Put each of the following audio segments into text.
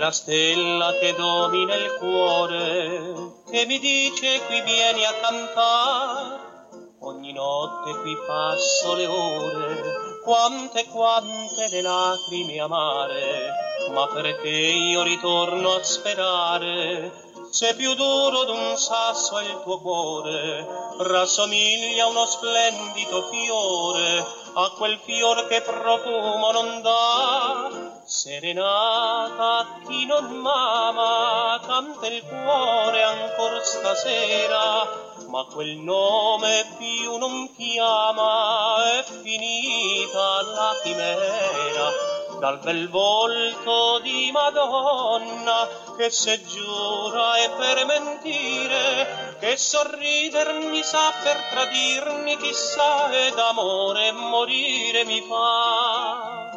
la stella che domina il cuore, che mi dice qui vieni a cantare. Ogni notte qui passo le ore, quante le lacrime amare, ma perché io ritorno a sperare. Se più duro d'un sasso è il tuo cuore, rassomiglia uno splendido fiore, a quel fior che profumo non dà. Serenata a chi non m'ama, canta il cuore ancor stasera, ma quel nome più non chiama, è finita la chimera. Dal bel volto di Madonna che se giura è per mentire, che sorridermi sa per tradirmi, chissà, ed amore morire mi fa.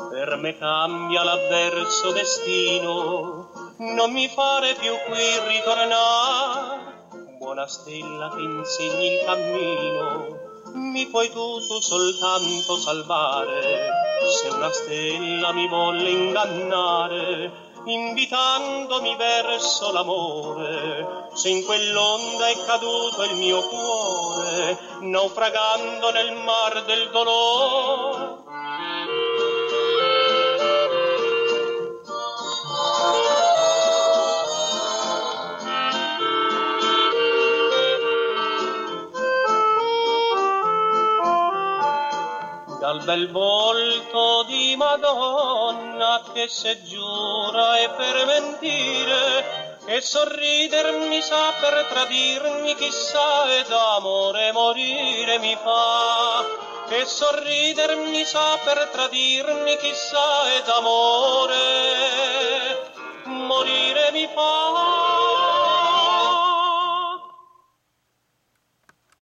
Per me cambia l'avverso destino, non mi fare più qui ritornare. Buona stella che insegni il cammino, mi puoi tu soltanto salvare. Se una stella mi volle ingannare, invitandomi verso l'amore, se in quell'onda è caduto il mio cuore, naufragando nel mar del dolore. Dal bel volto di Madonna che se giura è per mentire, che sorridermi sa per tradirmi, chissà, ed amore morire mi fa. Che sorridermi sa per tradirmi, chissà, ed amore morire mi fa.